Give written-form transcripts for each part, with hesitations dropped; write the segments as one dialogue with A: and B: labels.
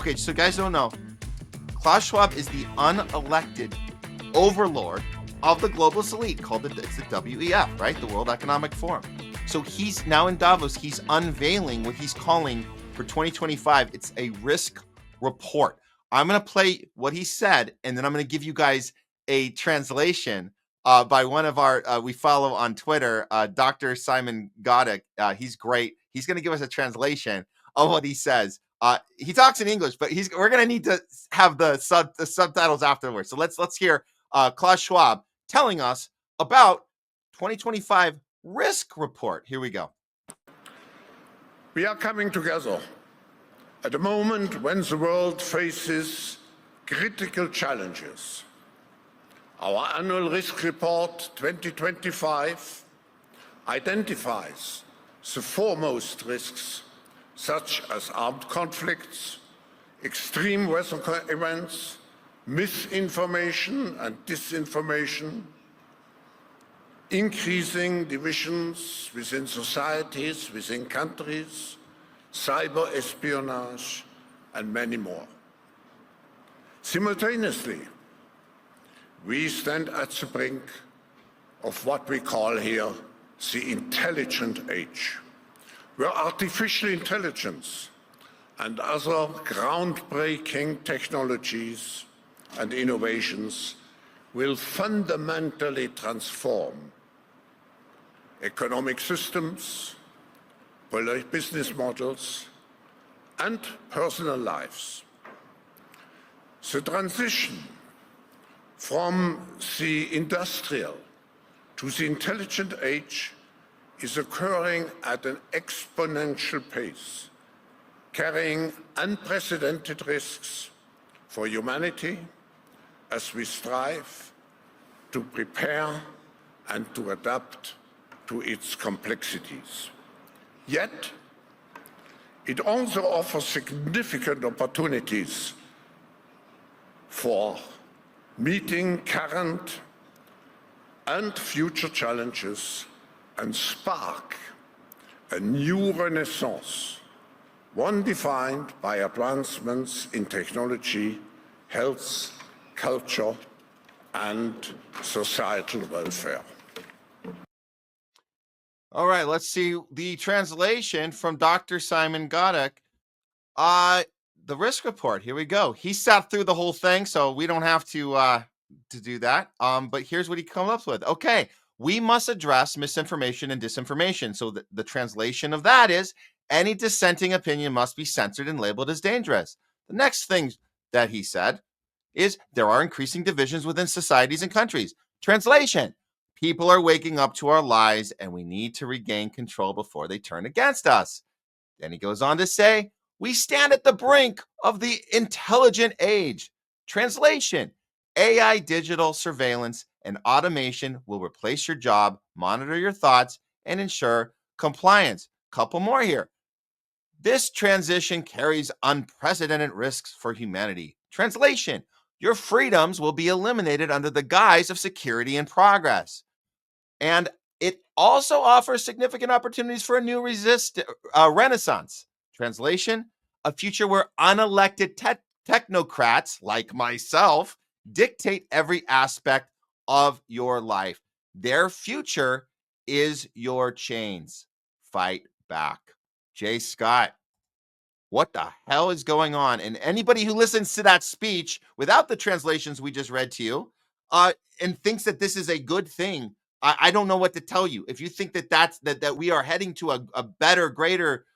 A: Okay, so guys don't know, Klaus Schwab is the unelected overlord of the globalist elite it's the WEF, right? The World Economic Forum. So he's now in Davos, he's unveiling what he's calling for 2025. It's a risk report. I'm going to play what he said, and then I'm going to give you guys a translation by one of our, we follow on Twitter, Dr. Simon Godek. He's great. He's going to give us a translation of what he says. He talks in English, but we're going to need to have the subtitles afterwards. So let's hear Klaus Schwab telling us about 2025 risk report. Here we go.
B: We are coming together at a moment when the world faces critical challenges. Our annual risk report 2025 identifies the foremost risks, such as armed conflicts, extreme weather events, misinformation and disinformation, increasing divisions within societies, within countries, cyber espionage, and many more. Simultaneously, we stand at the brink of what we call here the intelligent age, where artificial intelligence and other groundbreaking technologies and innovations will fundamentally transform economic systems, business models, and personal lives. The transition from the industrial to the intelligent age is occurring at an exponential pace, carrying unprecedented risks for humanity as we strive to prepare and to adapt to its complexities. Yet, it also offers significant opportunities for meeting current and future challenges and spark a new renaissance, one defined by advancements in technology, health, culture, and societal welfare.
A: All right, let's see the translation from Dr. Simon Godek. The risk report. Here we go. He sat through the whole thing, so we don't have to do that. But here's what he comes up with. Okay, we must address misinformation and disinformation. So the translation of that is any dissenting opinion must be censored and labeled as dangerous. The next thing that he said is there are increasing divisions within societies and countries. Translation. People are waking up to our lies, and we need to regain control before they turn against us. Then he goes on to say, we stand at the brink of the intelligent age. Translation, AI digital surveillance and automation will replace your job, monitor your thoughts, and ensure compliance. Couple more here. This transition carries unprecedented risks for humanity. Translation, your freedoms will be eliminated under the guise of security and progress. And it also offers significant opportunities for a new renaissance. Translation, a future where unelected technocrats like myself dictate every aspect of your life. Their future is your chains. Fight back. Jay Scott, what the hell is going on? And anybody who listens to that speech without the translations we just read to you and thinks that this is a good thing, I don't know what to tell you. If you think that we are heading to a better, greater,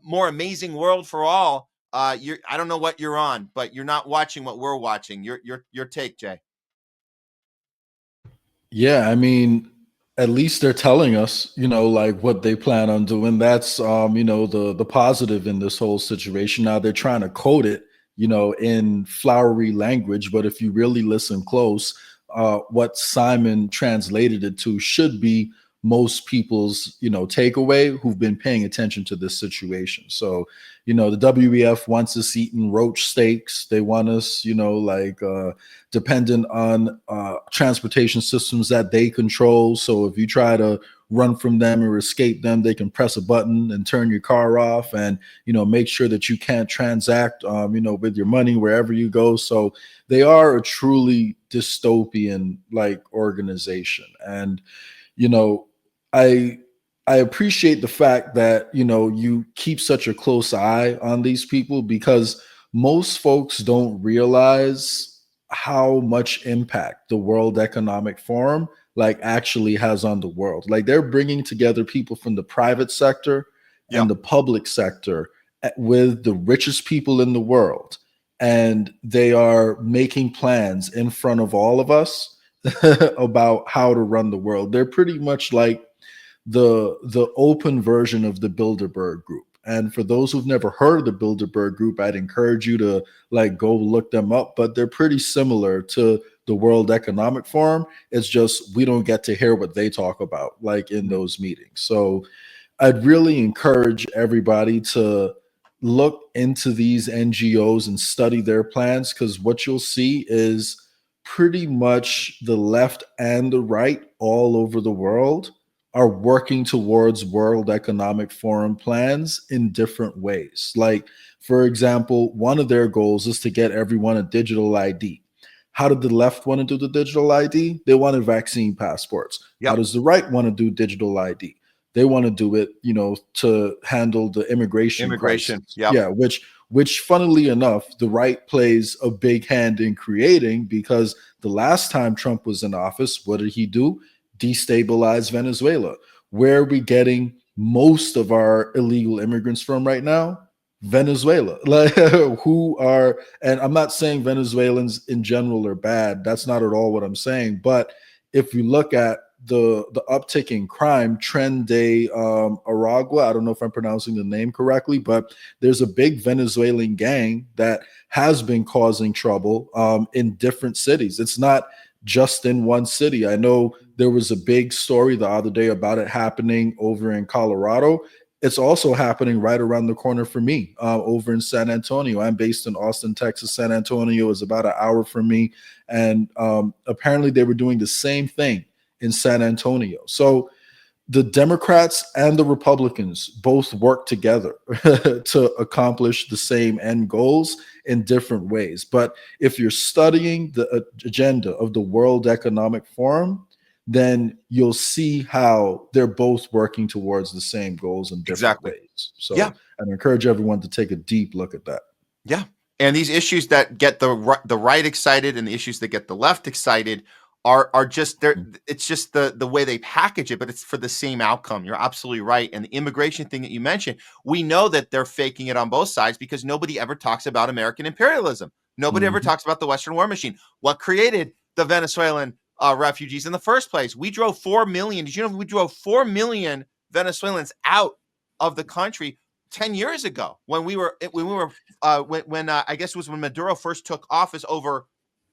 A: more amazing world for all, I don't know what you're on, but you're not watching what we're watching. Your take, Jay.
C: Yeah, I mean, at least they're telling us, like what they plan on doing. That's, the positive in this whole situation. Now they're trying to code it, in flowery language. But if you really listen close, what Simon translated it to should be most people's, takeaway who've been paying attention to this situation. So, the WEF wants us eating roach steaks. They want us, dependent on transportation systems that they control. So if you try to run from them or escape them. They can press a button and turn your car off, and make sure that you can't transact with your money wherever you go. So they are a truly dystopian like organization. And I I appreciate the fact that you keep such a close eye on these people, because most folks don't realize how much impact the World Economic Forum like actually has on the world. Like, they're bringing together people from the private sector
A: Yeah.
C: and the public sector with the richest people in the world, and they are making plans in front of all of us about how to run the world. They're pretty much like the open version of the Bilderberg Group. And for those who've never heard of the Bilderberg Group, I'd encourage you to like go look them up. But they're pretty similar to the World Economic Forum. It's just we don't get to hear what they talk about like in those meetings. So I'd really encourage everybody to look into these NGOs and study their plans, because what you'll see is pretty much the left and the right all over the world are working towards World Economic Forum plans in different ways. Like, for example, one of their goals is to get everyone a digital ID. How did the left want to do the digital ID? They wanted vaccine passports.
A: Yep.
C: How does the right want to do digital ID? They want to do it, to handle the immigration crisis.
A: Yep.
C: Yeah, which funnily enough, the right plays a big hand in creating, because the last time Trump was in office, what did he do? Destabilize Venezuela. Where are we getting most of our illegal immigrants from right now? Venezuela. Like, and I'm not saying Venezuelans in general are bad. That's not at all what I'm saying. But if you look at the uptick in crime, Tren de Aragua, I don't know if I'm pronouncing the name correctly, but there's a big Venezuelan gang that has been causing trouble in different cities. It's not just in one city. I know there was a big story the other day about it happening over in Colorado. It's also happening right around the corner for me over in San Antonio. I'm based in Austin, Texas. San Antonio is about an hour from me. And apparently they were doing the same thing in San Antonio. So the Democrats and the Republicans both work together to accomplish the same end goals in different ways. But if you're studying the agenda of the World Economic Forum, then you'll see how they're both working towards the same goals in different ways. So
A: yeah.
C: I'd encourage everyone to take a deep look at that.
A: Yeah. And these issues that get the right excited and the issues that get the left excited are just there. It's just the way they package it, but it's for the same outcome. You're absolutely right. And the immigration thing that you mentioned, we know that they're faking it on both sides, because nobody ever talks about American imperialism. Nobody ever talks about the Western war machine. What created the Venezuelan refugees in the first place? We drove 4 million. Did you know we drove 4 million Venezuelans out of the country 10 years ago when I guess it was when Maduro first took office over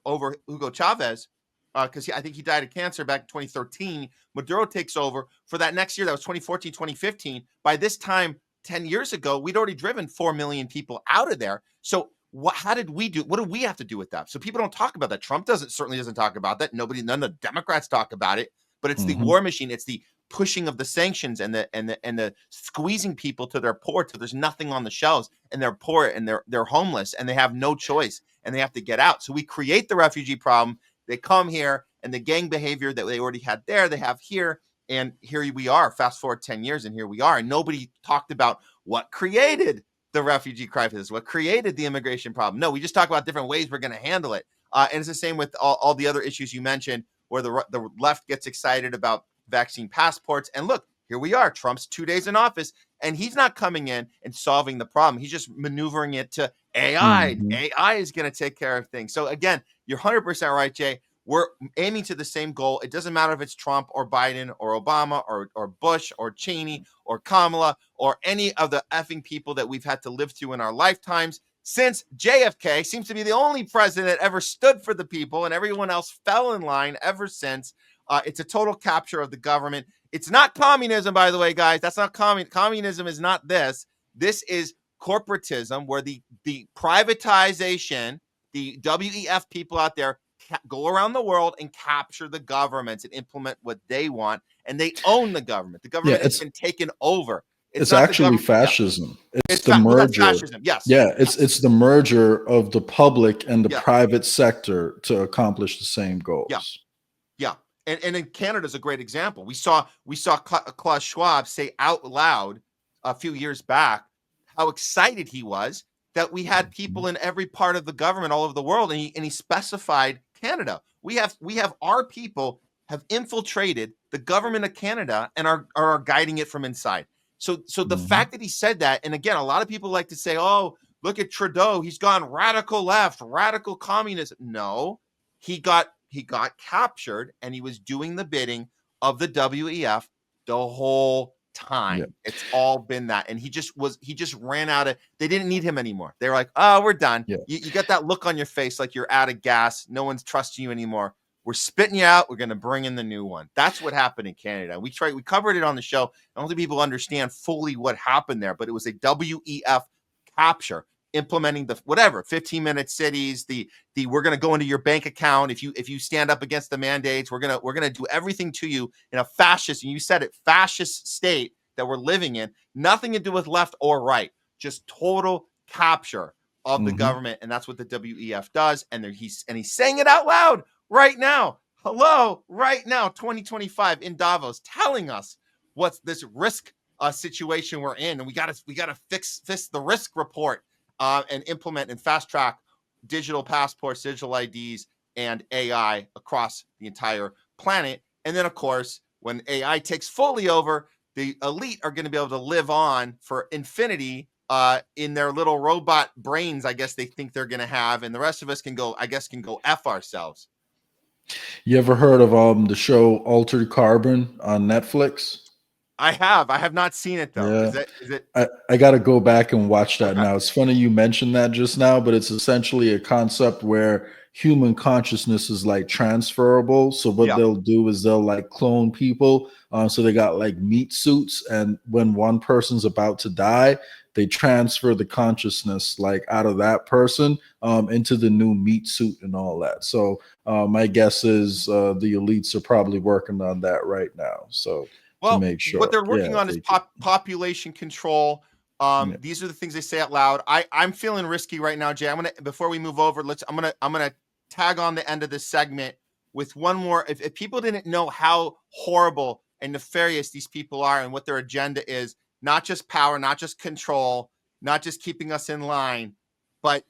A: Hugo Chavez, because I think he died of cancer back in 2013. Maduro takes over for that next year. That was 2014, 2015. By this time, 10 years ago, we'd already driven 4 million people out of there. So how did we do? What do we have to do with that? So people don't talk about that. Trump certainly doesn't talk about that. None of the Democrats talk about it, but it's the war machine. It's the pushing of the sanctions and the squeezing people to their poor till there's nothing on the shelves, and they're poor and they're homeless and they have no choice and they have to get out. So we create the refugee problem. They come here, and the gang behavior that they already had there, they have here. And here we are, fast forward 10 years, and here we are. And nobody talked about what created the refugee crisis, what created the immigration problem. No, we just talk about different ways we're going to handle it. And it's the same with all the other issues you mentioned, where the left gets excited about vaccine passports. And look, here we are. Trump's 2 days in office, and he's not coming in and solving the problem. He's just maneuvering it to AI. AI is going to take care of things. So again, you're 100% right, Jay. We're aiming to the same goal. It doesn't matter if it's Trump or Biden or Obama or Bush or Cheney or Kamala or any of the effing people that we've had to live through in our lifetimes. Since JFK seems to be the only president that ever stood for the people, and everyone else fell in line ever since. It's a total capture of the government. It's not communism, by the way, guys. That's not communism is not this. This is corporatism, where the privatization, the WEF people out there go around the world and capture the governments and implement what they want. And they own the government. The
C: Yeah,
A: government has been taken over.
C: It's
A: not the
C: actually
A: government. Yeah.
C: fascism. It's the
A: Well, that's
C: merger.
A: fascism. Yes.
C: Yeah, it's the merger of the public and the
A: Yeah.
C: private sector to accomplish the same goals.
A: Yeah. Yeah. And in Canada is a great example. We saw Klaus Schwab say out loud a few years back how excited he was that we had people in every part of the government all over the world, and he specified Canada. We have our people have infiltrated the government of Canada and are guiding it from inside. So the fact that he said that, and again, a lot of people like to say, "Oh, look at Trudeau, he's gone radical left, radical communist." No, he got captured, and he was doing the bidding of the WEF the whole time.
C: Yep.
A: It's all been that, and he just ran out of. They didn't need him anymore. They were like, "Oh, we're done."
C: Yeah.
A: You got that look on your face like you're out of gas. No one's trusting you anymore. We're spitting you out. We're going to bring in the new one. That's what happened in Canada. We covered it on the show. I don't think people understand fully what happened there, but it was a WEF capture, implementing the 15-minute cities, the we're going to go into your bank account if you stand up against the mandates. We're going to do everything to you in a fascist, and you said it, fascist state that we're living in. Nothing to do with left or right, just total capture of the government, and that's what the WEF does. And he's saying it out loud right now. Hello, right now, 2025 in Davos, telling us what's this risk situation we're in, and we got to fix the risk report and implement and fast track digital passports, digital IDs, and AI across the entire planet. And then, of course, when AI takes fully over, the elite are going to be able to live on for infinity in their little robot brains, I guess they think they're going to have, and the rest of us can go F ourselves.
C: You ever heard of the show Altered Carbon on Netflix?
A: I have not seen it though.
C: Yeah.
A: Is it?
C: I got to go back and watch that
A: Okay.
C: now. It's funny you mentioned that just now, but it's essentially a concept where human consciousness is like transferable. So what they'll do is they'll like clone people. So they got like meat suits, and when one person's about to die, they transfer the consciousness like out of that person into the new meat suit and all that. So my guess is the elites are probably working on that right now. So to make sure
A: what they're working on is population control. These are the things they say out loud. I'm feeling risky right now, Jay. Before we move over, I'm gonna tag on the end of this segment with one more. If people didn't know how horrible and nefarious these people are and what their agenda is, not just power, not just control, not just keeping us in line, but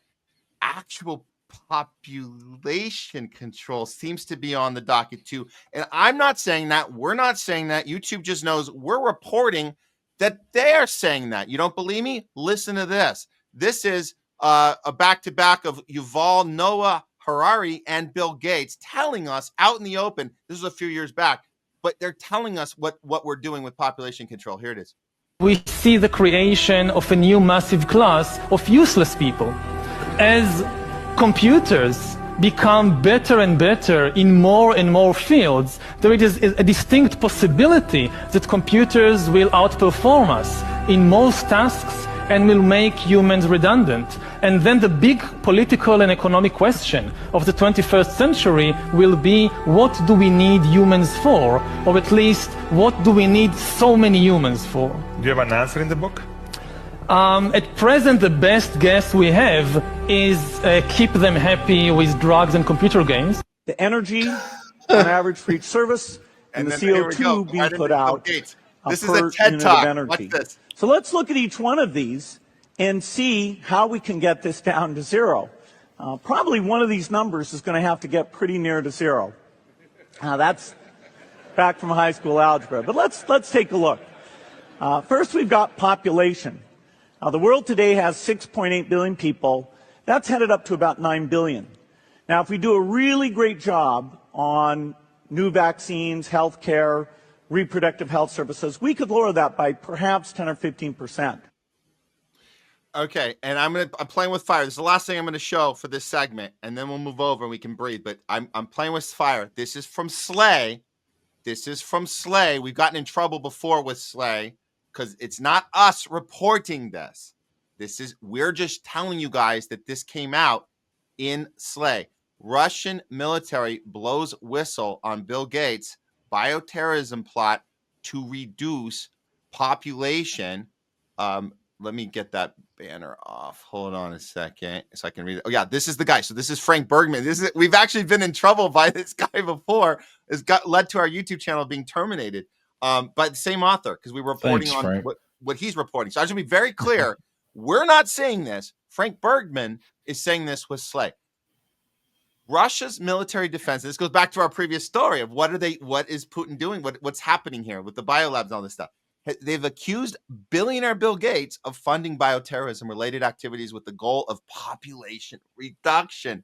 A: actual population control seems to be on the docket too. And I'm not saying that. We're not saying that. YouTube just knows we're reporting that they're saying that. You don't believe me? Listen to this. This is a back-to-back of Yuval Noah Harari and Bill Gates telling us out in the open. This was a few years back, but they're telling us what we're doing with population control. Here it is.
D: We see the creation of a new massive class of useless people. As computers become better and better in more and more fields, there is a distinct possibility that computers will outperform us in most tasks and will make humans redundant. And then the big political and economic question of the 21st century will be, what do we need humans for? Or at least, what do we need so many humans for?
E: Do you have an answer in the book?
D: At present, the best guess we have is keep them happy with drugs and computer games.
F: The energy on average for each service and the CO2 being put out
A: This is
F: per
A: a TED
F: unit
A: Talk.
F: of energy.
A: Watch this.
F: So let's look at each one of these and see how we can get this down to zero. Probably one of these numbers is going to have to get pretty near to zero. That's back from high school algebra. But let's take a look. First, we've got population. The world today has 6.8 billion people. That's headed up to about 9 billion. Now, if we do a really great job on new vaccines, healthcare, reproductive health services, we could lower that by perhaps 10 or 15%.
A: Okay, and I'm playing with fire. This is the last thing I'm going to show for this segment, and then we'll move over and we can breathe. But I'm playing with fire. This is from Slay. We've gotten in trouble before with Slay because it's not us reporting this. We're just telling you guys that this came out in Slay. Russian military blows whistle on Bill Gates' bioterrorism plot to reduce population. Let me get that banner off. Hold on a second so I can read it. Oh yeah, this is the guy. So this is Frank Bergman. We've actually been in trouble by this guy before. It's led to our YouTube channel being terminated by the same author because we were reporting
C: Thanks,
A: on
C: Frank.
A: what he's reporting. So I should be very clear. We're not saying this. Frank Bergman is saying this with Slay. Russia's military defense, and this goes back to our previous story of what is Putin doing? What's happening here with the biolabs and all this stuff? They've accused billionaire Bill Gates of funding bioterrorism related activities with the goal of population reduction.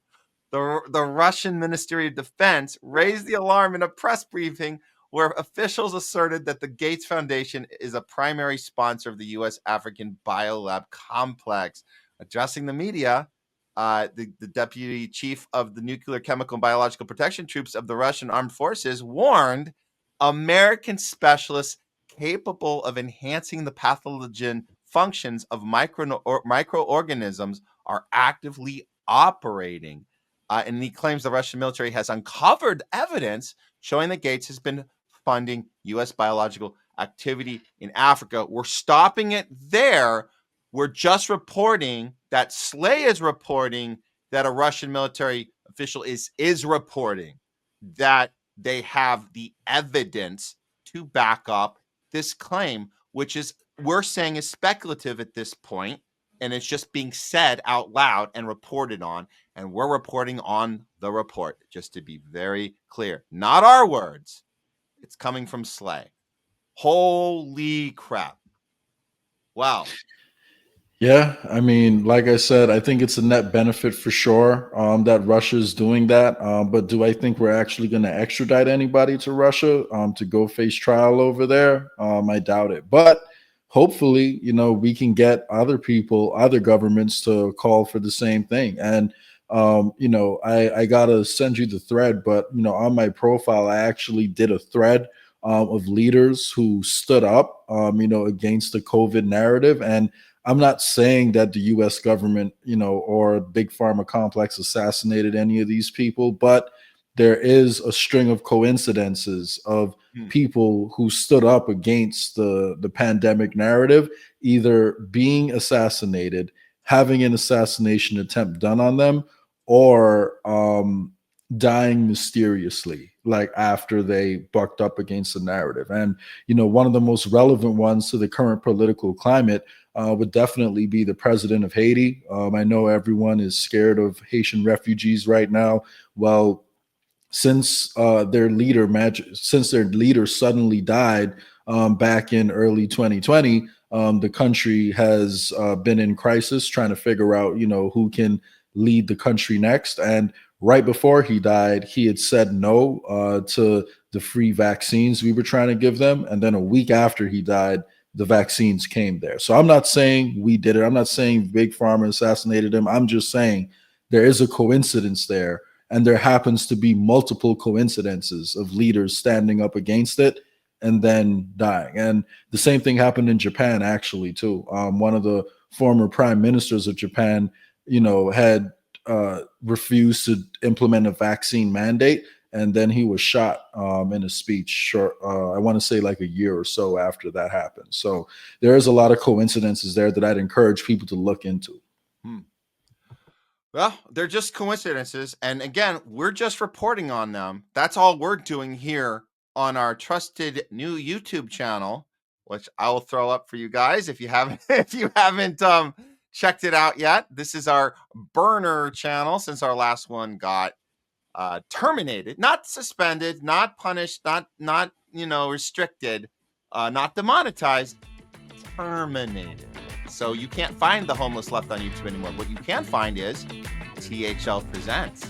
A: The Russian Ministry of Defense raised the alarm in a press briefing where officials asserted that the Gates Foundation is a primary sponsor of the U.S. African biolab complex. Addressing the media, the deputy chief of the Nuclear, Chemical, and Biological Protection Troops of the Russian Armed Forces warned American specialists capable of enhancing the pathogen functions of microorganisms are actively operating. And he claims the Russian military has uncovered evidence showing that Gates has been funding U.S. biological activity in Africa. We're stopping it there. We're just reporting that Slay is reporting that a Russian military official is reporting that they have the evidence to back up this claim, which is we're saying is speculative at this point, and it's just being said out loud and reported on, and we're reporting on the report, just to be very clear. Not our words. It's coming from Slay. Holy crap. Wow.
C: Yeah, I mean, like I said, I think it's a net benefit for sure that Russia's doing that. But do I think we're actually going to extradite anybody to Russia to go face trial over there? I doubt it. But hopefully, we can get other people, other governments to call for the same thing. And, I got to send you the thread, but, on my profile, I actually did a thread of leaders who stood up, against the COVID narrative. And I'm not saying that the U.S. government, or big pharma complex assassinated any of these people, but there is a string of coincidences of people who stood up against the pandemic narrative, either being assassinated, having an assassination attempt done on them, or dying mysteriously, like after they bucked up against the narrative. And, one of the most relevant ones to the current political climate would definitely be the president of Haiti. I know everyone is scared of Haitian refugees right now. Well, since their leader suddenly died back in early 2020, the country has been in crisis, trying to figure out, who can lead the country next. And right before he died, he had said no to the free vaccines we were trying to give them. And then a week after he died, the vaccines came there. So I'm not saying we did it. I'm not saying Big Pharma assassinated him. I'm just saying there is a coincidence there. And there happens to be multiple coincidences of leaders standing up against it and then dying. And the same thing happened in Japan, actually, too. One of the former prime ministers of Japan, had refused to implement a vaccine mandate. And then he was shot in a speech, I want to say like a year or so after that happened. So there is a lot of coincidences there that I'd encourage people to look into.
A: Well, they're just coincidences. And again, we're just reporting on them. That's all we're doing here on our trusted new YouTube channel, which I will throw up for you guys if you haven't checked it out yet. This is our burner channel since our last one got terminated, not suspended, not punished, not restricted, not demonetized, terminated. So you can't find the homeless left on YouTube anymore. What you can find is THL Presents.